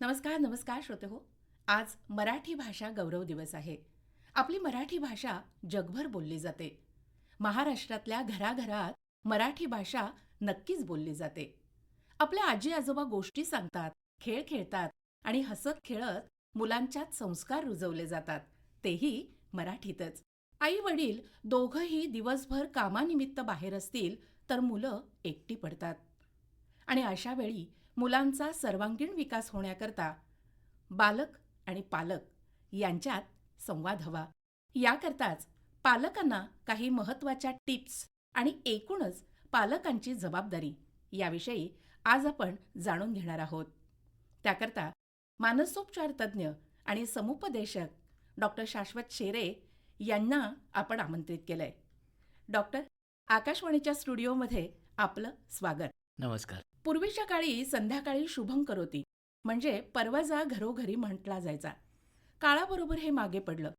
नमस्कार नमस्कार श्रोते हो. आज मराठी भाषा गौरव दिवस आहे. आपली मराठी भाषा जगभर बोलली जाते. महाराष्ट्रातल्या घराघरात मराठी भाषा नक्कीच बोलली जाते. आपल्या आजी आजोबा गोष्टी सांगतात, खेळ खेळतात आणि हसत खेळत मुलांच्यात संस्कार रुजवले जातात, तेही मराठीतच. आई वडील दोघंही दिवसभर कामानिमित्त बाहेर असतील तर मुलं एकटी पडतात. आणि अशा वेळी मुलांचा सर्वांगीण विकास होण्याकरता बालक आणि पालक यांच्यात संवाद हवा. याकरताच पालकांना काही महत्त्वाच्या टिप्स आणि एकूणच पालकांची जबाबदारी याविषयी आज आपण जाणून घेणार आहोत. त्याकरता मानसोपचार तज्ज्ञ आणि समुपदेशक डॉक्टर शाश्वत शेरे यांना आपण आमंत्रित केलंय. डॉक्टर, आकाशवाणीच्या स्टुडिओमध्ये आपलं स्वागत. नमस्कार. पूर्वीच्या काळी संध्याकाळी शुभं करोती म्हणजे परवा जा घरोघरी म्हटला जायचा. काळाबरोबर हे मागे पडलं.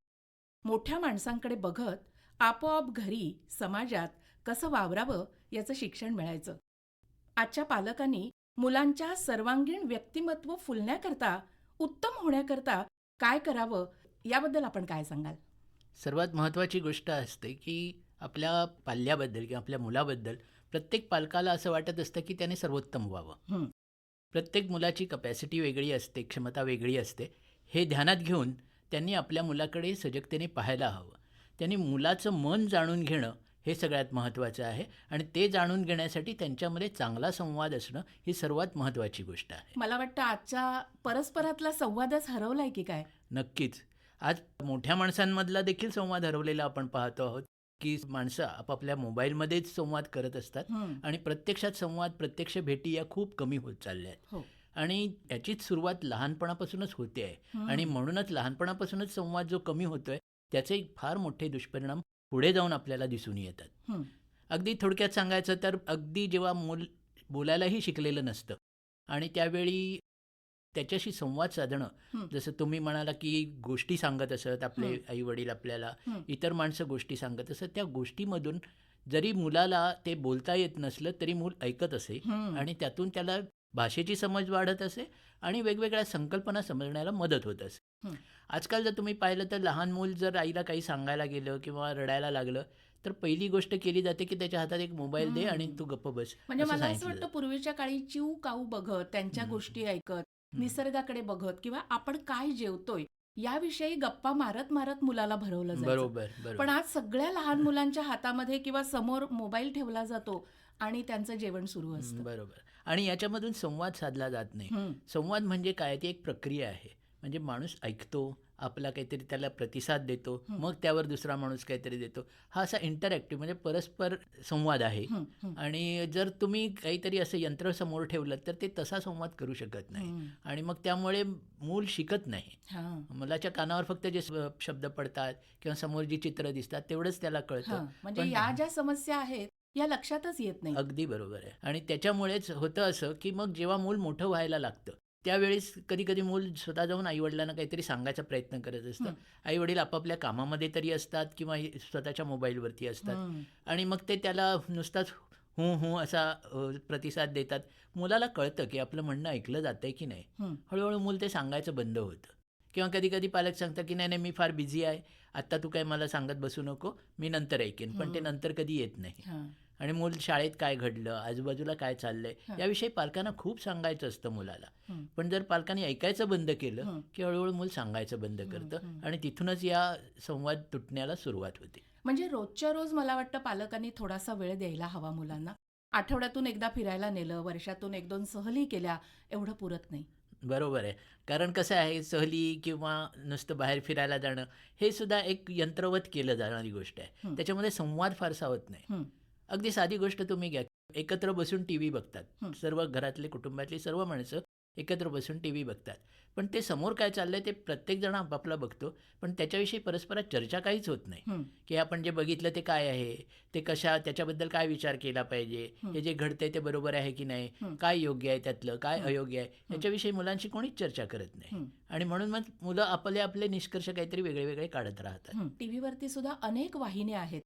मोठ्या माणसांकडे बघत आपोआप घरी समाजात कसं वावरावं याचं शिक्षण मिळायचं. आजच्या पालकांनी मुलांच्या सर्वांगीण व्यक्तिमत्व फुलण्याकरता, उत्तम होण्याकरता काय करावं याबद्दल आपण काय सांगाल? सर्वात महत्त्वाची गोष्ट असते की आपल्या पाल्याबद्दल किंवा आपल्या मुलाबद्दल प्रत्येक पालकाला असं वाटत असतं की त्याने सर्वोत्तम व्हावं. हं, प्रत्येक मुलाची कपॅसिटी वेगळी असते, क्षमता वेगळी असते. हे ध्यानात घेऊन त्यांनी आपल्या मुलाकडे सजगतेने पाहायला हवं. त्यांनी मुलाचं मन जाणून घेणं हे सगळ्यात महत्त्वाचं आहे आणि ते जाणून घेण्यासाठी त्यांच्यामध्ये चांगला संवाद असणं ही सर्वात महत्त्वाची गोष्ट आहे. मला वाटतं आजच्या परस्परातला संवादच हरवलाय की काय? नक्कीच. आज मोठ्या माणसांमधला देखील संवाद हरवलेला आपण पाहतो आहोत, की माणसं आपापल्या मोबाईलमध्येच संवाद करत असतात हं, आणि प्रत्यक्षात संवाद, प्रत्यक्ष भेटी या खूप कमी होत चालल्या आहेत. हो. आणि याचीच सुरुवात लहानपणापासूनच होते आहे हं, आणि म्हणूनच लहानपणापासूनच संवाद जो कमी होतोय त्याचे फार मोठे दुष्परिणाम पुढे जाऊन आपल्याला दिसून येतात. हं, अगदी थोडक्यात सांगायचं तर अगदी जेव्हा मूल बोलायलाही शिकलेलं नसतं आणि त्यावेळी त्याच्याशी संवाद साधणं, हं, जसं तुम्ही म्हणाला की गोष्टी सांगत असत आपले हं, आई वडील आपल्याला, हं, इतर माणसं गोष्टी सांगत असत, त्या गोष्टीमधून जरी मुलाला ते बोलता येत नसलं तरी मूल ऐकत असे हं, आणि त्यातून त्याला भाषेची समज वाढत असे आणि वेगवेगळ्या संकल्पना समजण्याला मदत होत असे. हं. आजकाल जर तुम्ही पाहिलं तर लहान मूल जर आईला काही सांगायला गेलं किंवा रडायला लागलं तर पहिली गोष्ट केली जाते की त्याच्या हातात एक मोबाईल दे आणि हं. तू गप्प बस म्हणजे असं मला असं सांगितलं वाटतं जातं. पूर्वीच्या काळी चिव काऊ बघत, त्यांच्या हं, गोष्टी ऐकत, हं. निसर्गाकडे बघत किंवा आपण काय जेवतोय याविषयी गप्पा मारत मारत मुलाला भरवलं जायचं. बरोबर, पण बरोबर. आज सगळ्या लहान मुलांच्या हातामध्ये किंवा समोर मोबाईल ठेवला जातो आणि त्यांचं जेवण सुरू असतं. बरोबर. आणि याच्यामधून संवाद साधला जात नाही. हं, संवाद म्हणजे काय? ती एक प्रक्रिया आहे. म्हणजे माणूस ऐकतो, आपला काहीतरी त्याला प्रतिसाद देतो, हं, मग त्यावर दुसरा माणूस काहीतरी देतो. हा असा इंटरॅक्टिव्ह म्हणजे परस्पर संवाद आहे. हं, हं, आणि जर तुम्ही काहीतरी असं यंत्र समोर ठेवलं तर ते तसा संवाद करू शकत नाही हं. आणि मग त्यामुळे मूल शिकत नाही. हां, मुलाच्या कानावर फक्त जे शब्द पडतात किंवा समोर जी चित्र दिसतात तेवढंच त्याला कळतं. हां. म्हणजे पण या ज्या समस्या आहेत या लक्षातच येत नाहीत. अगदी बरोबर आहे. आणि त्याच्यामुळेच होतं असं, की मग जेव्हा मूल मोठं व्हायला लागतं, त्यावेळेस कधी-कधी मूल स्वतः जाऊन आई-वडिलांना काहीतरी सांगायचा प्रयत्न करत असतं. हं, आई-वडील आपापल्या कामामध्ये तरी असतात किंवा स्वतःच्या मोबाईलवरती असतात हं, आणि मग ते त्याला नुसताच हूं, हूं असा प्रतिसाद देतात. मुलाला कळतं, की आपलं म्हणणं ऐकलं जातंय की नाही. हं, हळू मूल ते सांगायचं बंद होतं किंवा कधी-कधी पालक सांगतात, की "नाही, नाही, मी फार बिझी आहे. आत्ता तू काही मला सांगत बसू नको. मी नंतर ऐकेन." पण ते हं. नंतर कधी येत नाही. हां, आणि मूल शाळेत काय घडलं, आजूबाजूला काय चाललंय, हां, याविषयी पालकांना खूप सांगायचं असतं मुलाला. हं, पण जर पालकांनी ऐकायचं बंद केलं, हं, की हळूहळू मूल सांगायचं बंद हं, करतं हं. आणि तिथूनच या संवाद तुटण्याला सुरुवात होते. म्हणजे रोजच्या रोज मला वाटतं पालकांनी थोडासा वेळ द्यायला हवा मुलांना. आठवड्यातून एकदा फिरायला नेलं, वर्षातून 1-2 सहली केल्या, एवढं पुरत नाही. बरोबर आहे. कारण कसं आहे, सहली किंवा नुसतं बाहेर फिरायला जाणं, हे सुद्धा एक यंत्रवत केलं जाणारी गोष्ट आहे. हं, त्याच्यामध्ये संवाद फारसा होत नाही. हं, अगदी साधी गोष्ट तुम्ही घ्या. एकत्र बसून टीव्ही बघतात. हं, सर्व घरातले, कुटुंबातली सर्व माणसं एकत्र बसून टीव्ही बघतात. पण ते समोर काय चाललंय ते प्रत्येकजण आपापला बघतो. पण त्याच्याविषयी परस्परात चर्चा काहीच होत नाही, हं, की आपण जे बघितलं ते काय आहे? ते त्याच्याबद्दल काय विचार केला पाहिजे? हं, हे जे घडतंय ते बरोबर आहे की नाही? हं, काय योग्य आहे त्यातलं? काय हं, अयोग्य आहे? हं, याच्याविषयी मुलांशी कोणीच चर्चा करत नाही. हं, आणि म्हणून मग मुलं आपले निष्कर्ष काहीतरी वेगळे काढत राहतात. हं. टीव्हीवरती सुद्धा अनेक वाहिन्या आहेत.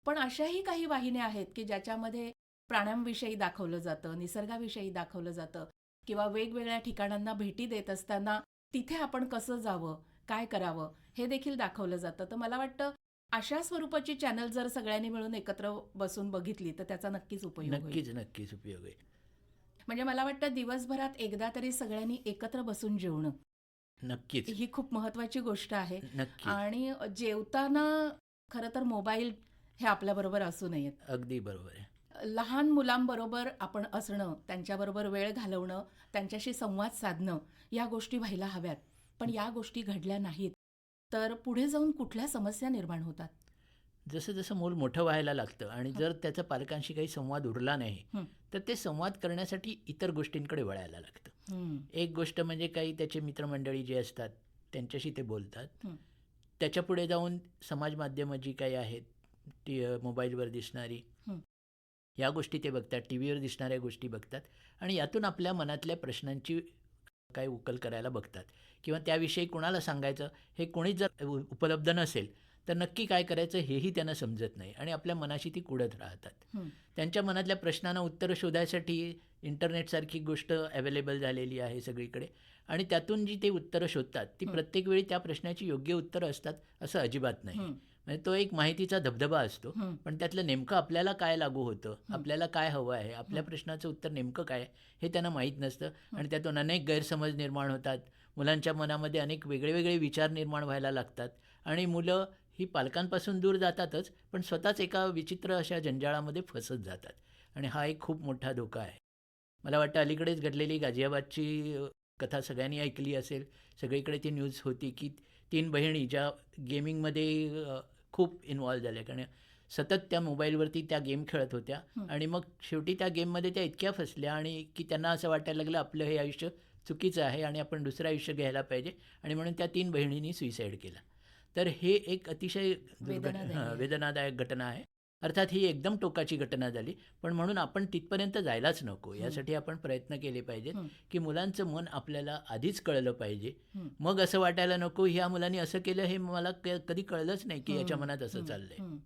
पण अशाही काही वाहिन्या आहेत, की ज्याच्यामध्ये प्राण्यांविषयी दाखवलं जातं, निसर्गाविषयी दाखवलं जातं किंवा वेगवेगळ्या ठिकाणांना भेटी देत असताना तिथे आपण कसं जावं, काय करावं हे देखील दाखवलं जातं. तर मला वाटतं अशा स्वरूपाची चॅनल जर सगळ्यांनी मिळून एकत्र बसून बघितली तर त्याचा नक्कीच उपयोग होईल. नक्कीच नक्कीच उपयोग आहे. म्हणजे मला वाटतं दिवसभरात एकदा तरी सगळ्यांनी एकत्र बसून जेवणं नक्कीच. ही खूप महत्वाची गोष्ट आहे. नक्कीच. आणि जेवताना खरं तर मोबाईल हे आपल्याबरोबर असू नयेत. अगदी बरोबर आहे. लहान मुलांबरोबर आपण असणं, त्यांच्याबरोबर वेळ घालवणं, त्यांच्याशी संवाद साधणं या गोष्टी व्हायला हव्यात. पण या गोष्टी घडल्या नाहीत तर पुढे जाऊन कुठल्या समस्या निर्माण होतात. जसं जसं मूल मोठं व्हायला लागतं आणि जर त्याचा पालकांशी काही संवाद उरला नाही हं, तर ते संवाद करण्यासाठी इतर गोष्टींकडे वळायला लागतं. हं, एक गोष्ट म्हणजे काही त्याचे मित्रमंडळी जे असतात त्यांच्याशी ते बोलतात. हं, त्याच्यापुढे जाऊन समाज माध्यमं जी काही आहेत ती मोबाईलवर दिसणारी हं, या गोष्टी ते बघतात, टी व्हीवर दिसणाऱ्या गोष्टी बघतात आणि यातून आपल्या मनातल्या प्रश्नांची काय उकल करायला बघतात किंवा त्याविषयी कोणाला सांगायचं हे कोणीच जर उपलब्ध नसेल तर नक्की काय करायचं हेही त्यांना समजत नाही आणि आपल्या मनाशी ती कुढत राहतात. हं, त्यांच्या मनातल्या प्रश्नांना उत्तरं शोधायसाठी इंटरनेटसारखी गोष्ट अवेलेबल झालेली आहे सगळीकडे आणि त्यातून जी ते उत्तरं शोधतात ती प्रत्येक वेळी त्या प्रश्नाची योग्य उत्तरं असतात असं अजिबात नाही. हं, म्हणजे तो एक माहितीचा धबधबा असतो हं, पण त्यातलं नेमकं आपल्याला काय लागू होतं, आपल्याला काय हवं आहे, आपल्या प्रश्नाचं उत्तर नेमकं काय हे त्यांना माहीत नसतं आणि त्यातून अनेक गैरसमज निर्माण होतात. मुलांच्या मनामध्ये अनेक वेगळे विचार निर्माण व्हायला लागतात आणि मुलं ही पालकांपासून दूर जातातच पण स्वतःच एका विचित्र अशा जंजाळामध्ये फसत जातात आणि हा एक खूप मोठा धोका आहे. मला वाटतं अलीकडेच घडलेली गाझियाबादची कथा सगळ्यांनी ऐकली असेल. सगळीकडे ती न्यूज होती की 3 बहिणी ज्या गेमिंगमध्ये खूप इन्व्हॉल्व झाल्या कारण सतत त्या मोबाईलवरती त्या गेम खेळत होत्या आणि मग शेवटी त्या गेममध्ये त्या इतक्या फसल्या आणि की त्यांना असं वाटायला लागलं आपलं हे आयुष्य चुकीचं आहे आणि आपण दुसरं आयुष्य घ्यायला पाहिजे आणि म्हणून त्या 3 बहिणींनी सुइसाईड केला. तर हे एक अतिशय वेदनादायी आहे. वेदनादायक घटना आहे. अर्थात ही एकदम टोकाची घटना झाली पण म्हणून आपण तिथपर्यंत जायलाच नको. यासाठी आपण प्रयत्न केले पाहिजेत हं, की मुलांचं मन आपल्याला आधीच कळलं पाहिजे. हं, मग असं वाटायला नको ह्या मुलांनी असं केलं हे मला कधी कळलंच नाही की याच्या हं, मनात असं हं, चाललंय. हं,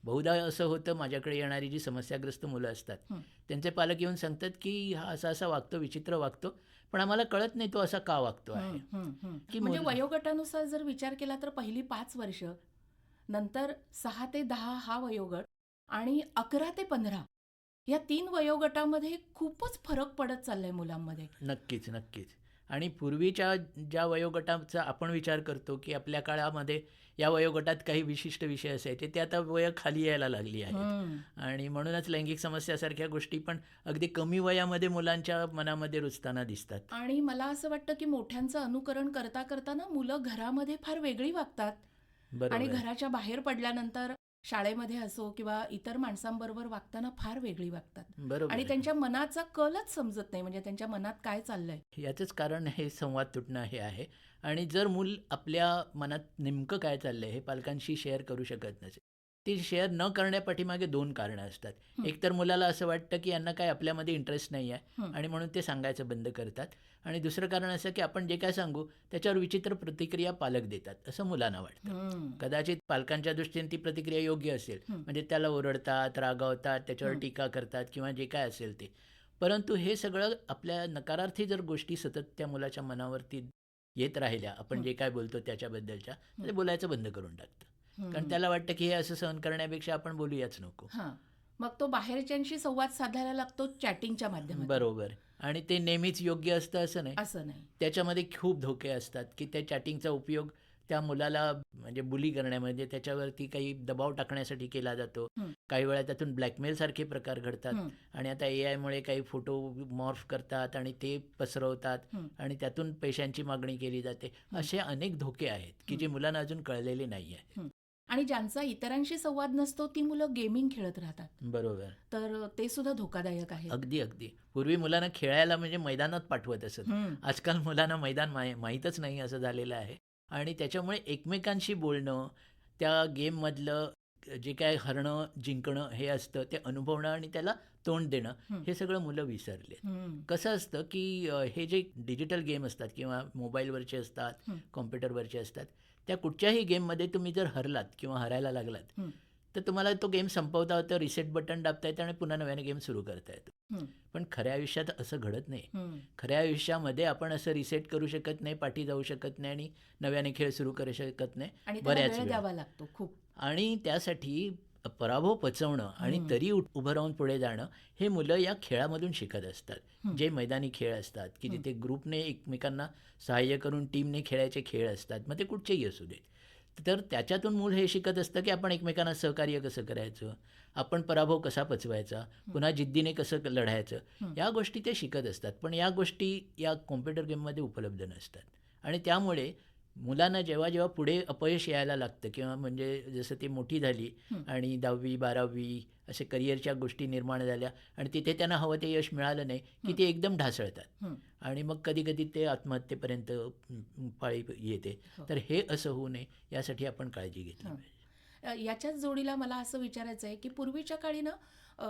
बहुधा असं होतं माझ्याकडे येणारी जी समस्याग्रस्त मुलं असतात हं. त्यांचे पालक येऊन सांगतात की हा असा वागतो, विचित्र वागतो पण आम्हाला कळत नाही तो असा का वागतो आहे. की म्हणजे वयोगटानुसार जर विचार केला तर पहिली 5 वर्ष, नंतर 6 ते 10 हा वयोगट आणि 11 ते 15 या 3 वयोगटामध्ये खूपच फरक पडत चाललाय मुलांमध्ये. नक्कीच नक्कीच. आणि पूर्वीच्या ज्या वयोगटाचा आपण विचार करतो की आपल्या काळामध्ये या वयोगटात काही विशिष्ट विषय असायचे ते आता वय खाली यायला लागली आहेत हं. आणि म्हणूनच लैंगिक समस्यासारख्या गोष्टी पण अगदी कमी वयामध्ये मुलांच्या मनामध्ये रुजताना दिसतात. आणि मला असं वाटतं की मोठ्यांचं अनुकरण करता करताना मुलं घरामध्ये फार वेगळी वागतात आणि बरोबर आहे. घराच्या बाहेर पडल्यानंतर शाळेमध्ये असो किंवा इतर माणसांबरोबर वागताना फार वेगळी वागतात बरोबर आणि आहे. त्यांच्या मनाचा कलच समजत नाही. म्हणजे त्यांच्या मनात काय चाललंय. याचंच कारण हे संवाद तुटणं हे आहे आणि जर मूल आपल्या मनात नेमकं काय चाललंय हे पालकांशी शेअर करू शकत नसेल ते शेअर न करण्यापाठीमागे 2 कारणं असतात. एक तर मुलाला असं वाटतं की यांना काय आपल्यामध्ये इंटरेस्ट नाही आहे हं. आणि म्हणून ते सांगायचं बंद करतात आणि दुसरं कारण असं की आपण जे काय सांगू त्याच्यावर विचित्र प्रतिक्रिया पालक देतात असं मुलांना वाटतं. हं. कदाचित पालकांच्या दृष्टीने ती प्रतिक्रिया योग्य असेल म्हणजे त्याला ओरडतात, रागावतात, त्याच्यावर टीका करतात किंवा जे काय असेल ते. परंतु हे सगळं आपल्या नकारार्थी जर गोष्टी सतत त्या मुलाच्या मनावरती येत राहिल्या आपण जे काय बोलतो त्याच्याबद्दलच्या तर ते बोलायचं बंद करून टाकतं. कारण त्याला वाटतं की हे असं सहन करण्यापेक्षा आपण बोलूयाच नको. हां. मग तो बाहेरच्यांशी संवाद साधायला लागतो चॅटिंगच्या माध्यमातून. बरोबर. आणि ते नेहमीच योग्य असतं असं नाही. असं नाही. त्याच्यामध्ये खूप धोके असतात की त्या चॅटिंगचा उपयोग त्या मुलाला म्हणजे बुली करण्यामध्ये त्याच्यावरती काही दबाव टाकण्यासाठी केला जातो. हं. काही वेळा त्यातून ब्लॅकमेलसारखे प्रकार घडतात हं. आणि आता AI मुळे काही फोटो मॉर्फ करतात आणि ते पसरवतात हं. आणि त्यातून पैशांची मागणी केली जाते. असे अनेक धोके आहेत की जे मुलांना अजून कळलेले नाही आहे. हं. आणि ज्यांचा इतरांशी संवाद नसतो ती मुलं गेमिंग खेळत राहतात. बरोबर. तर ते सुद्धा धोकादायक आहे. अगदी. पूर्वी मुलांना खेळायला म्हणजे मैदानात पाठवत असत. हं. आजकाल मुलांना मैदान माहीतच नाही असं झालेलं आहे आणि त्याच्यामुळे एकमेकांशी बोलणं, त्या गेममधलं जे काय हरणं, जिंकणं हे असतं ते अनुभवणं आणि त्याला तोंड देणं हे सगळं मुलं विसरले. हं. कसं असतं की हे जे डिजिटल गेम असतात किंवा मोबाईलवरचे असतात, कॉम्प्युटरवरचे असतात, त्या कुठच्याही गेममध्ये तुम्ही जर हरलात किंवा हरायला लागलात, हं. तर तुम्हाला तो गेम संपवता होता, रिसेट बटन दाबता येतं आणि पुन्हा नव्याने गेम सुरू करता येतो. हं, पण खऱ्या आयुष्यात असं घडत नाही. हं. खऱ्या आयुष्यामध्ये आपण असं रिसेट करू शकत नाही, पाठी जाऊ शकत नाही आणि नव्याने खेळ सुरू करू शकत नाही आणि त्याला बऱ्याच वेळ वेळा. द्यावा लागतो खूप. आणि त्यासाठी पराभव पचवणं आणि हं. तरी उभं राहून पुढे जाणं हे मुलं या खेळामधून शिकत असतात. हं. जे मैदानी खेळ असतात की जिथे ग्रुपने एकमेकांना सहाय्य करून टीमने खेळायचे खेळ असतात, मग ते कुठचेही असू देत. तर त्याच्यातून मूल हे शिकत असतं की आपण एकमेकांना सहकार्य कसं करायचं, आपण पराभव कसा पचवायचा, पुन्हा जिद्दीने कसं लढायचं, या गोष्टी ते शिकत असतात. पण या गोष्टी या कॉम्प्युटर गेममध्ये उपलब्ध नसतात. आणि त्यामुळे मुलांना जेव्हा जेव्हा पुढे अपयश यायला लागतं किंवा म्हणजे जसं ती मोठी झाली आणि 10वी 12वी असे करिअरच्या गोष्टी निर्माण झाल्या आणि तिथे त्यांना हवं ते यश मिळालं नाही की ते एकदम ढासळतात हं. आणि मग कधी कधी ते आत्महत्येपर्यंत पाळी येते. तर हे असं होऊ नये यासाठी आपण काळजी घेतली हं. पाहिजे. याच्याच जोडीला मला असं विचारायचं आहे की पूर्वीच्या काळी ना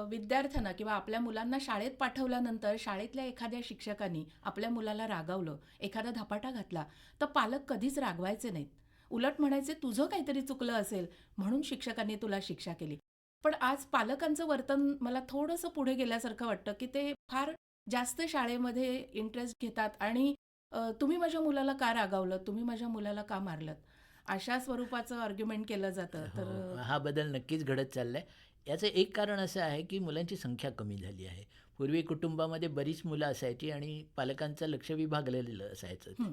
विद्यार्थ्यांना किंवा आपल्या मुलांना शाळेत पाठवल्यानंतर शाळेतल्या एखाद्या शिक्षकांनी आपल्या मुलाला रागावलं, एखादा धपाटा घातला, तर पालक कधीच रागवायचे नाहीत. उलट म्हणायचे तुझं काहीतरी चुकलं असेल म्हणून शिक्षकांनी तुला शिक्षा केली. पण आज पालकांचं वर्तन मला थोडंसं पुढे गेल्यासारखं वाटतं की ते फार जास्त शाळेमध्ये इंटरेस्ट घेतात आणि तुम्ही माझ्या मुलाला का रागावलं, तुम्ही माझ्या मुलाला का मारलं, अशा स्वरूपाचं आर्ग्युमेंट केलं जातं. तर हो, हा बदल नक्कीच घडत चालला आहे. याचं एक कारण असं आहे की मुलांची संख्या कमी झाली आहे. पूर्वी कुटुंबामध्ये बरीच मुलं असायची आणि पालकांचं लक्ष विभागलेलं असायचं. हं,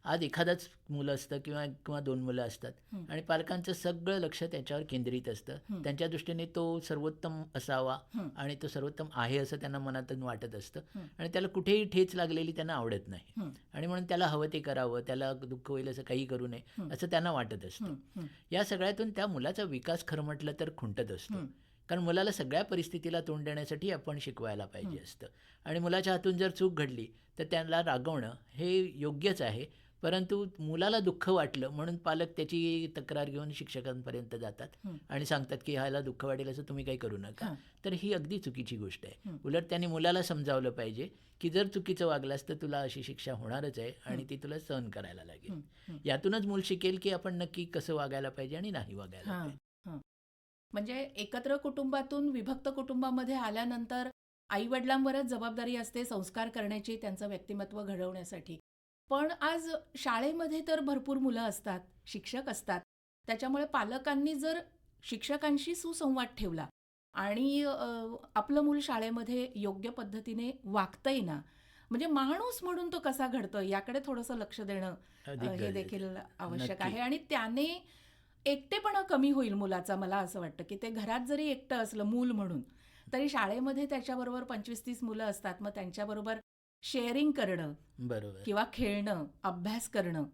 आज एखादाच मुलं असतं किंवा किंवा 2 मुलं असतात हं. आणि पालकांचं सगळं लक्ष त्याच्यावर केंद्रित असतं. हं. त्यांच्या दृष्टीने तो सर्वोत्तम असावा हं. आणि तो सर्वोत्तम आहे असं त्यांना मनातून वाटत असतं हं. आणि त्याला कुठेही ठेच लागलेली त्यांना आवडत नाही. हं. आणि म्हणून त्याला हवं ते करावं, त्याला दुःख होईल असं काही करू नये असं त्यांना वाटत असतं. हं, हं, या सगळ्यातून त्या मुलाचा विकास खरं म्हटलं तर खुंटत असतो. हं. कारण मुलाला सगळ्या परिस्थितीला तोंड देण्यासाठी आपण शिकवायला पाहिजे असतं आणि मुलाच्या हातून जर चूक घडली तर त्याला रागवणं हे योग्यच आहे. परंतु मुलाला दुःख वाटलं म्हणून पालक त्याची तक्रार घेऊन शिक्षकांपर्यंत जातात हं. आणि सांगतात की ह्याला दुःख वाटेल असं तुम्ही काही करू नका. हां. तर ही अगदी चुकीची गोष्ट आहे. हं. उलट त्यांनी मुलाला समजावलं पाहिजे की जर चुकीचं वागलास तर तुला अशी शिक्षा होणारच आहे आणि ती तुला सहन करायला लागेल. हं, हं. यातूनच मूल शिकेल की आपण नक्की कसं वागायला पाहिजे आणि नाही वागायला हां, पाहिजे. हां. म्हणजे एकत्र कुटुंबातून विभक्त कुटुंबामध्ये आल्यानंतर आई-वडिलांवरच जबाबदारी असते संस्कार करण्याची, त्यांचं व्यक्तिमत्व घडवण्यासाठी. पण आज शाळेमध्ये तर भरपूर मुलं असतात, शिक्षक असतात. त्याच्यामुळे पालकांनी जर शिक्षकांशी सुसंवाद ठेवला आणि आपलं मूल शाळेमध्ये योग्य पद्धतीने वागतंय ना, म्हणजे माणूस म्हणून तो कसा घडतोय याकडे थोडंसं लक्ष देणं अधिक हे गरजेचं देखील आहे. आवश्यक नक्की. आहे आणि त्याने एकटेपणा कमी होईल मुलाचा. मला असं वाटतं की ते घरात जरी एकटं असलं मूल म्हणून, तरी शाळेमध्ये त्याच्याबरोबर 25-30 मुलं असतात. मग त्यांच्याबरोबर शेअरिंग करणं बरोबर. किंवा खेळणं, अभ्यास करणं,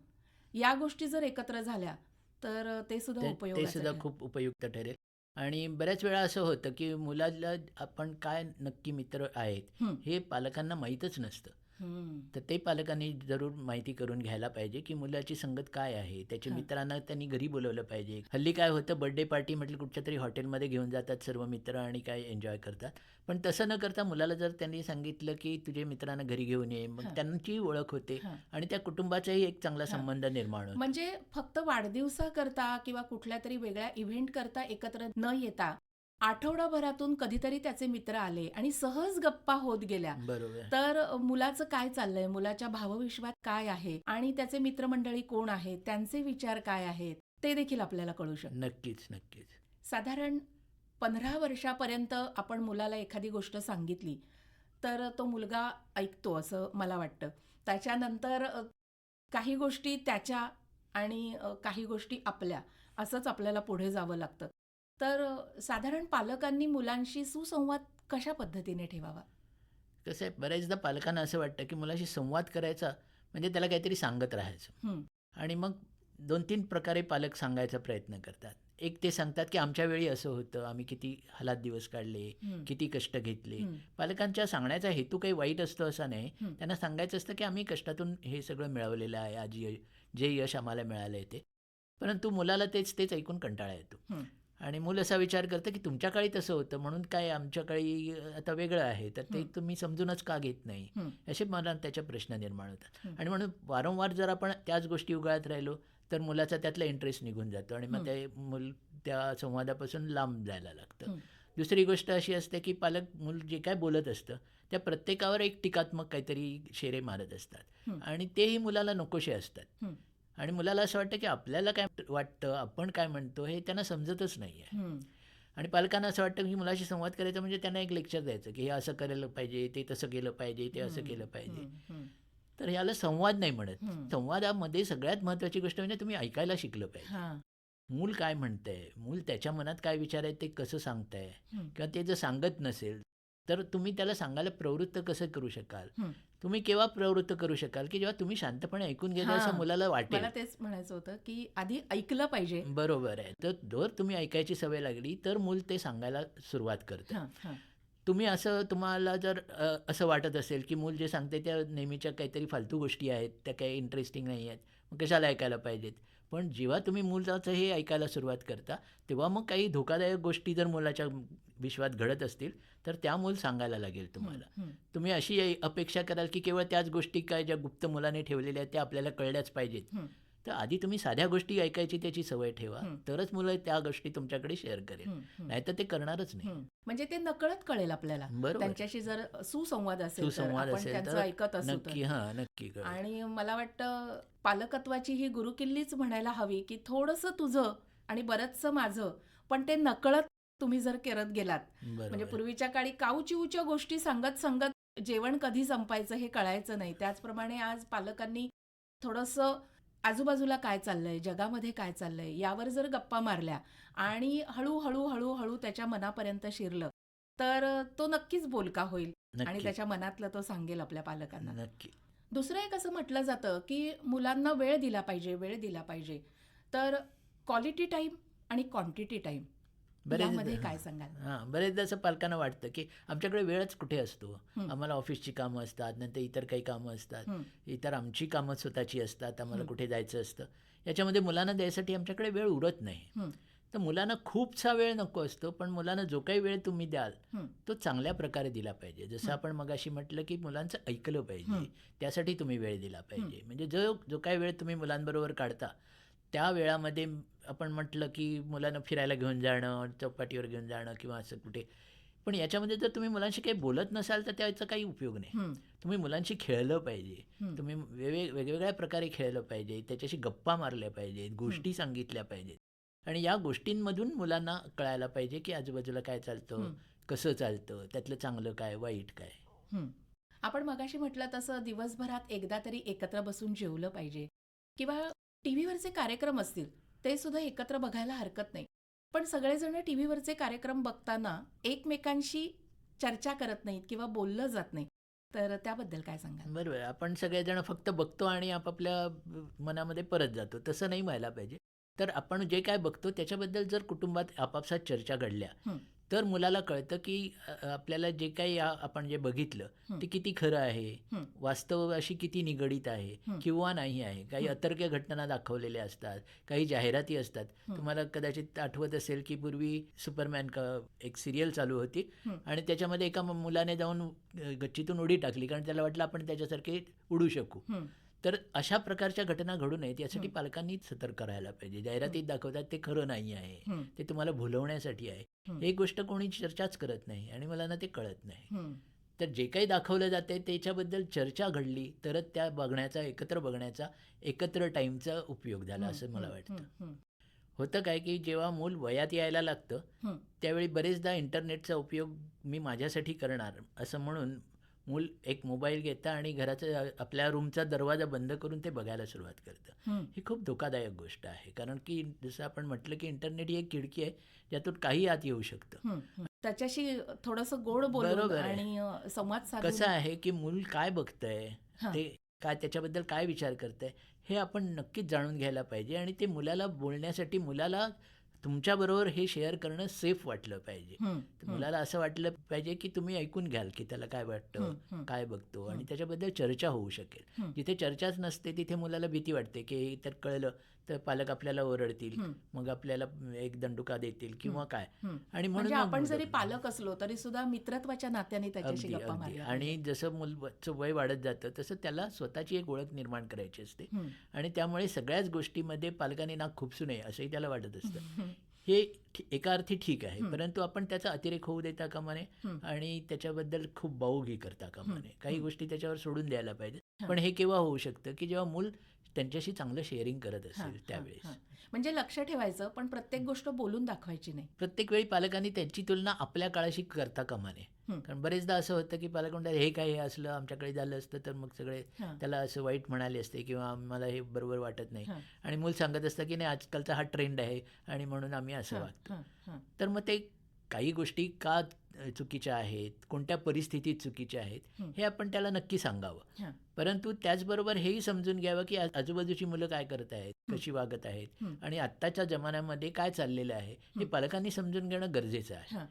या गोष्टी जर एकत्र झाल्या, तर ते सुद्धा ते उपयोगाचं सुद्धा ठरेल. खूप उपयुक्त ठरेल. आणि बऱ्याच वेळा असं होतं की मुलाला आपण काय नक्की मित्र आहेत हं, हे पालकांना माहीतच नसतं. हं. तर ते पालकांनी जरूर माहिती करून घ्यायला पाहिजे की मुलाची संगत काय आहे, त्याच्या हां. मित्रांना त्यांनी घरी बोलवलं पाहिजे. हल्ली काय होतं, बर्थडे पार्टी म्हटलं कुठच्या तरी हॉटेलमध्ये घेऊन जातात सर्व मित्र आणि काय एन्जॉय करतात. पण तसं न करता मुलाला जर त्यांनी सांगितलं की तुझे मित्रांना घरी घेऊन ये, मग हां. त्यांची ओळख होते हां. आणि त्या कुटुंबाचाही एक चांगला हां. संबंध निर्माण होतो. म्हणजे फक्त वाढदिवसाकरता किंवा कुठल्या तरी वेगळ्या इव्हेंटकरता एकत्र न येता आठवडाभरातून कधीतरी त्याचे मित्र आले आणि सहज गप्पा होत गेल्या, बरोबर. तर मुलाचं काय चाललंय, मुलाच्या भावविश्वात काय आहे आणि त्याचे मित्रमंडळी कोण आहेत, त्यांचे विचार काय आहेत, ते देखील आपल्याला कळू शकतं. नक्कीच, नक्कीच. साधारण 15 वर्षापर्यंत आपण मुलाला एखादी गोष्ट सांगितली, तर तो मुलगा ऐकतो असं मला वाटतं. त्याच्यानंतर काही गोष्टी त्याच्या आणि काही गोष्टी आपल्या, असंच आपल्याला पुढे जावं लागतं. तर साधारण पालकांनी मुलांशी सुसंवाद कशा पद्धतीने ठेवावा? कसं आहे, बऱ्याचदा पालकांना असं वाटतं की मुलाशी संवाद करायचा म्हणजे त्याला काहीतरी सांगत राहायचं हं, आणि मग 2-3 प्रकारे पालक सांगायचा प्रयत्न करतात. एक ते सांगतात की आमच्या वेळी असं होतं, आम्ही किती हालात दिवस काढले, हं, किती कष्ट घेतले. हं, पालकांच्या सांगण्याचा हेतू काही वाईट असतो असा नाही. हं. त्यांना सांगायचं असतं की आम्ही कष्टातून हे सगळं मिळवलेलं आहे, आज जे यश आम्हाला मिळालं आहे ते. परंतु मुलाला तेच तेच ऐकून कंटाळा येतो. हं. आणि मूल असा विचार करतं की तुमच्या काळी तसं होतं म्हणून काय आमच्या काळी आता वेगळं आहे तर ते तुम्ही समजूनच का घेत नाही, हं, असे मला त्याच्या प्रश्न निर्माण होतात. हं, आणि म्हणून वारंवार जर आपण त्याच गोष्टी उगाळत राहिलो तर मुलाचा त्यातला इंटरेस्ट निघून जातो आणि मग ते मूल त्या संवादापासून लांब जायला लागतं. हं, दुसरी गोष्ट अशी असते की पालक मूल जे काय बोलत असतं त्या प्रत्येकावर एक टीकात्मक काहीतरी शेरे मारत असतात हं, आणि तेही मुलाला नकोसे असतात. हं, आणि मुलाला असं वाटतं की आपल्याला काय वाटतं, आपण काय म्हणतो हे त्यांना समजतच नाही आहे. हं, आणि पालकांना असं वाटतं की मुलाशी संवाद करायचा म्हणजे त्यांना एक लेक्चर द्यायचं की हे असं करायला पाहिजे, ते तसं केलं पाहिजे, ते असं केलं पाहिजे. हं, हं, तर ह्याला संवाद नाही म्हणत. हं. संवादामध्ये सगळ्यात महत्त्वाची गोष्ट म्हणजे तुम्ही ऐकायला शिकलं पाहिजे. हां. मूल काय म्हणतंय, मूल त्याच्या मनात काय विचार आहे ते कसं सांगतंय हं, किंवा ते जर सांगत नसेल तर तुम्ही त्याला सांगायला प्रवृत्त कसं करू शकाल. हं. तुम्ही केव्हा प्रवृत्त करू शकाल की जेव्हा तुम्ही शांतपणे ऐकून घेताय असं हां. मुलाला वाटेल. मला तेच म्हणायचं होतं, की आधी ऐकलं पाहिजे. बरोबर आहे. तर जर तुम्ही ऐकायची सवय लागली तर मूल ते सांगायला सुरुवात करतं. हां, हां. तुम्हाला जर असं वाटत असेल की मूल जे सांगते त्या नेहमीच्या काहीतरी फालतू गोष्टी आहेत, त्या काही इंटरेस्टिंग नाही आहेत, मग कशाला ऐकायला पाहिजेत. पण जेव्हा तुम्ही मुलाचं हे ऐकायला सुरुवात करता तेव्हा मग काही धोकादायक गोष्टी जर मुलाच्या विश्वात घडत असतील तर त्या मूल सांगायला लागेल हं, तुम्हाला. हं, तुम्ही अशी अपेक्षा कराल की केवळ त्याच गोष्टी काय ज्या गुप्त मुलाने ठेवलेल्या आहेत त्या आपल्याला कळल्याच पाहिजेत. हं, तर आधी तुम्ही साध्या गोष्टी ऐकायची त्याची सवय ठेवा, हं. तरच मुलं त्या गोष्टी तुमच्याकडे शेअर करेल. हं, हं, नाहीतर ते करणारच नाही. हं. म्हणजे ते नकळत कळेल आपल्याला. बरोबर. त्यांच्याशी जर सुसंवाद असेल तर सुसंवाद आपण असेल त्यांचं तर ऐकत असू तर. नक्की हां, नक्की कळेल. आणि मला वाटतं पालकत्वाची ही गुरुकिल्लीच म्हणायला हवी, की थोडंसं तुझं आणि बरंचसं माझं, पण ते नकळत तुम्ही जर करत गेलात. म्हणजे बरोबर. पूर्वीच्या काळी काऊचिऊच्या गोष्टी सांगत जेवण कधी संपायचं हे कळायचं नाही. त्याचप्रमाणे आज पालकांनी थोडंसं आजूबाजूला काय चाललंय, जगामध्ये काय चाललंय यावर जर गप्पा मारल्या आणि हळू त्याच्या मनापर्यंत शिरलं, तर तो नक्कीच बोलका होईल आणि नक्की, त्याच्या मनातलं तो सांगेल आपल्या पालकांना. नक्की. दुसरं एक असं म्हटलं जातं, की मुलांना वेळ दिला पाहिजे, वेळ दिला पाहिजे. तर क्वालिटी टाईम आणि क्वांटिटी टाईम यामध्ये काय सांगाल? हां, बरेचदा असं पालकांना वाटतं, की आमच्याकडे वेळच कुठे असतो. हं, आम्हाला ऑफिसची कामं असतात, नंतर इतर काही कामं असतात. हं, इतर आमची कामं स्वतःची असतात, आम्हाला हं, कुठे जायचं असतं. याच्यामध्ये मुलांना द्यायसाठी आमच्याकडे वेळ उरत नाही. हं, तर मुलांना खूपसा वेळ नको असतो, पण मुलांना जो काही वेळ तुम्ही द्याल, हं, तो चांगल्या प्रकारे दिला पाहिजे. जसं हं, आपण मगाशी म्हटलं, की मुलांचं ऐकलं पाहिजे. हं, त्यासाठी तुम्ही वेळ दिला हं, पाहिजे. म्हणजे जो जो काही वेळ तुम्ही मुलांबरोबर काढता, त्या वेळामध्ये आपण म्हटलं, की मुलांना फिरायला घेऊन जाणं, चौपाटीवर घेऊन जाणं किंवा असं कुठे. पण याच्यामध्ये जर तुम्ही मुलांशी काही बोलत नसाल, तर त्याचा काही उपयोग नाही. हं, तुम्ही मुलांशी खेळलं पाहिजे. हं, तुम्ही वेगवेगळ्या प्रकारे खेळलं पाहिजे. त्याच्याशी गप्पा मारल्या पाहिजेत, हं, गोष्टी सांगितल्या पाहिजेत. आणि या गोष्टींमधून मुलांना कळायला पाहिजे, की आजूबाजूला काय चालतं, हं, कसं चालतं, त्यातलं चांगलं काय, वाईट काय. हं. आपण मगाशी म्हटलं तसं दिवसभरात एकदा तरी एकत्र बसून जेवलं पाहिजे किंवा टीव्हीवरचे कार्यक्रम असतील ते सुद्धा एकत्र बघायला हरकत नाही. पण सगळेजण टीव्हीवरचे कार्यक्रम बघताना एकमेकांशी चर्चा करत नाहीत किंवा बोललं जात नाही. तर त्याबद्दल काय सांगाल? बरोबर आहे. आपण सगळेजण फक्त बघतो आणि आपापल्या मनामध्ये परत जातो. तसं नाही व्हायला पाहिजे. तर आपण जे काय बघतो त्याच्याबद्दल जर कुटुंबात आपापसात चर्चा घडल्या, हं, तर मुलाला कळतं की आपल्याला जे काही आपण जे बघितलं हं, ते किती खरं आहे, हं, वास्तव अशी किती निगडीत आहे हं, किंवा नाही आहे. काही हं, अतर्क्य घटना दाखवलेल्या असतात, काही जाहिराती असतात. हं, तुम्हाला कदाचित आठवत असेल की पूर्वी सुपरमॅन एक सिरियल चालू होती हं, आणि त्याच्यामध्ये एका मुलाने जाऊन गच्चीतून उडी टाकली कारण त्याला वाटलं आपण त्याच्यासारखे उडू शकू. हं, तर अशा प्रकारच्या घटना घडू नयेत यासाठी हं, पालकांनीच सतर्क राहायला पाहिजे. हं, जाहिरातीत दाखवतात ते खरं नाही आहे. हं, ते तुम्हाला भुलवण्यासाठी आहे. हं, ही गोष्ट कोणी चर्चाच करत नाही आणि मुलांना ते कळत नाही. हं, तर जे काही दाखवलं जातंय त्याच्याबद्दल चर्चा घडली तरच त्या बघण्याचा, एकत्र बघण्याचा, एकत्र टाईमचा उपयोग झाला हं, असं मला हं, वाटतं. हं, हं, होतं काय की जेव्हा मूल वयात यायला लागतं, हं, त्यावेळी बरेचदा इंटरनेटचा उपयोग मी माझ्यासाठी करणार असं म्हणून मूल एक मोबाईल घेतं आणि घराचा आपल्या रूमचा दरवाजा बंद करून ते बघायला सुरुवात करतं. हं, ही खूप धोकादायक गोष्ट आहे. कारण की जसं आपण म्हटलं की इंटरनेट ही एक खिडकी आहे, ज्यातून काही आत येऊ शकतं. हं, हं. त्याच्याशी थोडंसं गोड बोलून बरोबर आहे. आणि संवाद कसं साधून आहे की मूल काय बघतंय, हां, ते काय त्याच्याबद्दल काय विचार करतंय, हे आपण नक्कीच जाणून घ्यायला पाहिजे आणि ते मुलाला बोलण्यासाठी मुलाला तुमच्याबरोबर हे शेअर करणं सेफ वाटलं पाहिजे. हं, तर हं, मुलाला असं वाटलं पाहिजे की तुम्ही ऐकून घ्याल की त्याला काय वाटतं, हं, हं, काय बघतो आणि हं, त्याच्याबद्दल चर्चा होऊ शकेल. हं, जिथे चर्चाच नसते तिथे मुलाला भीती वाटते की हे तर कळलं तर पालक आपल्याला ओरडतील, हं. मग आपल्याला एक दंडुका देतील किंवा काय. हं. आणि म्हणून म्हणजे मग आपण जरी मुलं- पालक असलो तरी सुद्धा मित्रत्वाच्या नात्याने त्याच्याशी अगदी गप्पा अगदी. मारल्या आणि पाहिजेत. जसं मुलाचं वय वाढत जातं तसं त्याला स्वतःची एक ओळख निर्माण करायची असते. हं. आणि त्यामुळे सगळ्याच गोष्टीमध्ये पालकांनी नाक खुपसू नये असंही त्याला वाटत असतं. हं. हे एका अर्थी ठीक आहे, हं. परंतु आपण त्याचा अतिरेक होऊ देता कामा नये हं. आणि त्याच्याबद्दल खूप बाऊगी करता कामा नये. काही हं. गोष्टी त्याच्यावर सोडून द्यायला पाहिजे. हां. पण हे केव्हा होऊ शकतं की जेव्हा मूल त्यांच्याशी चांगलं शेअरिंग करत हां, असेल हां, त्यावेळेस. हां. म्हणजे लक्ष ठेवायचं पण प्रत्येक गोष्ट बोलून दाखवायची नाही. प्रत्येक वेळी पालकांनी त्यांची तुलना आपल्या काळाशी करता कामा नये. हं. कारण बरेचदा असं होतं की पालक म्हणतात हे काय, हे असलं आमच्याकडे झालं असतं तर मग सगळे हां. त्याला असं वाईट म्हणाले असते किंवा आम्हाला हे बरोबर वाटत नाही. हां. आणि मूल सांगत असतं की नाही आजकालचा हा ट्रेंड आहे आणि म्हणून आम्ही असं हां, वागतो. हां, हां. तर मग ते काही गोष्टी का चुकीच्या आहेत, कोणत्या परिस्थितीत चुकीच्या आहेत, हं. हे आपण त्याला नक्की सांगावं. हां. परंतु त्याचबरोबर हेही समजून घ्यावं की आजूबाजूची मुलं काय करत आहेत, कशी वागत आहेत हं. आणि आत्ताच्या जमान्यामध्ये काय चाललेलं आहे हे पालकांनी समजून घेणं गरजेचं आहे. हां.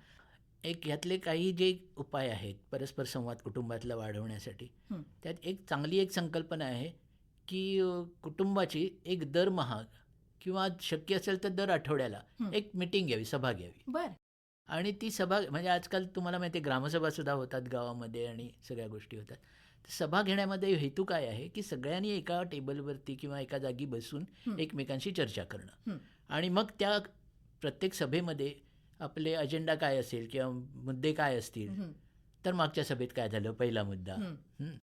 एक ह्यातले काही जे उपाय आहेत परस्पर संवाद कुटुंबातला वाढवण्यासाठी, हं. त्यात एक संकल्पना आहे की कुटुंबाची एक दरमहा किंवा शक्य असेल तर दर आठवड्याला हं. एक मीटिंग घ्यावी, सभा घ्यावी. बर. आणि ती सभा म्हणजे आजकाल तुम्हाला माहिती आहे ग्रामसभा सुद्धा होतात गावामध्ये आणि सगळ्या गोष्टी होतात. सभा घेण्यामध्ये हेतू काय आहे की सगळ्यांनी एका टेबलवरती किंवा एका जागी बसून हं. एकमेकांशी चर्चा करणं. हं. आणि मग त्या प्रत्येक सभेमध्ये आपले अजेंडा काय असेल किंवा मुद्दे काय असतील. हं. तर मागच्या सभेत काय झालं, पहिला मुद्दा. हं. हं.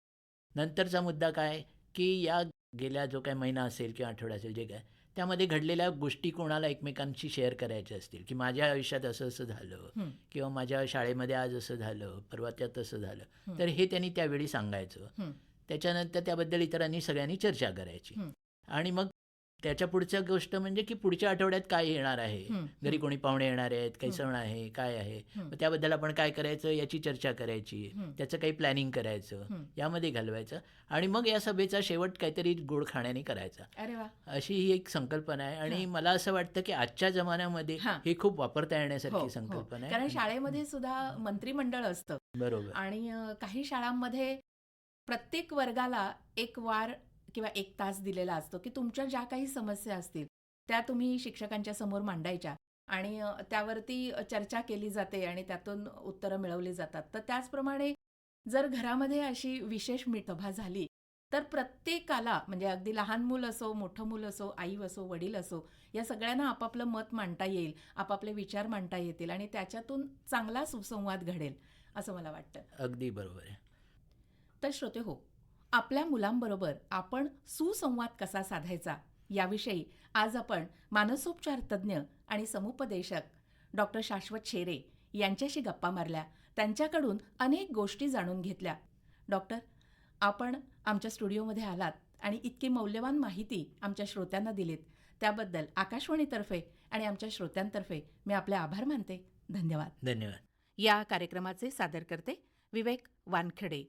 नंतरचा मुद्दा काय की या गेल्या जो काय महिना असेल किंवा आठवडा असेल जे काय त्यामध्ये घडलेल्या गोष्टी कोणाला एकमेकांशी शेअर करायच्या असतील की माझ्या आयुष्यात असं असं झालं हं. किंवा माझ्या शाळेमध्ये आज असं झालं, परवा त्यात असं झालं, हं. तर हे त्यांनी त्यावेळी सांगायचं. हं. त्याच्यानंतर त्याबद्दल इतरांनी सगळ्यांनी चर्चा करायची. हं. आणि मग त्याच्या पुढच्या गोष्ट म्हणजे की पुढच्या आठवड्यात काय येणार आहे, हं. घरी कोणी पाहुणे येणार आहेत, काही हं. सण आहे, काय आहे, हं. मग त्याबद्दल आपण काय करायचं याची चर्चा करायची, हं. त्याचं काही प्लॅनिंग करायचं, हं. यामध्ये घालवायचं. आणि मग या सभेचा शेवट काहीतरी गोड खाण्याने करायचा. अरे वा. अशी ही एक संकल्पना आहे आणि हां. मला असं वाटतं की आजच्या जमान्यामध्ये हां. ही खूप वापरता हो, येण्यासारखी हो. संकल्पना आहे. कारण शाळेमध्ये सुद्धा मंत्रिमंडळ असतं बरोबर. आणि काही शाळांमध्ये प्रत्येक वर्गाला एक वार किंवा एक तास दिलेला असतो की तुमच्या ज्या काही समस्या असतील त्या तुम्ही शिक्षकांच्या समोर मांडायच्या आणि त्यावरती चर्चा केली जाते आणि त्यातून उत्तरं मिळवली जातात. तर त्याचप्रमाणे जर घरामध्ये अशी विशेष सभा झाली तर प्रत्येकाला म्हणजे अगदी लहान मूल असो, मोठं मूल असो, आई असो, वडील असो, या सगळ्यांना आपापलं मत मांडता येईल, आपापले विचार मांडता येतील आणि त्याच्यातून चांगला सुसंवाद घडेल असं मला वाटतं. अगदी बरोबर आहे. तर श्रोते हो, आपल्या मुलांबरोबर आपण सुसंवाद कसा साधायचा याविषयी आज आपण मानसोपचार तज्ज्ञ आणि समुपदेशक डॉक्टर शाश्वत शेरे यांच्याशी गप्पा मारल्या, त्यांच्याकडून अनेक गोष्टी जाणून घेतल्या. डॉक्टर, आपण आमच्या स्टुडिओमध्ये आलात आणि इतकी मौल्यवान माहिती आमच्या श्रोत्यांना दिलीत त्याबद्दल आकाशवाणीतर्फे आणि आमच्या श्रोत्यांतर्फे मी आपले आभार मानते. धन्यवाद. धन्यवाद. या कार्यक्रमाचे सादरकर्ते विवेक वानखेडे.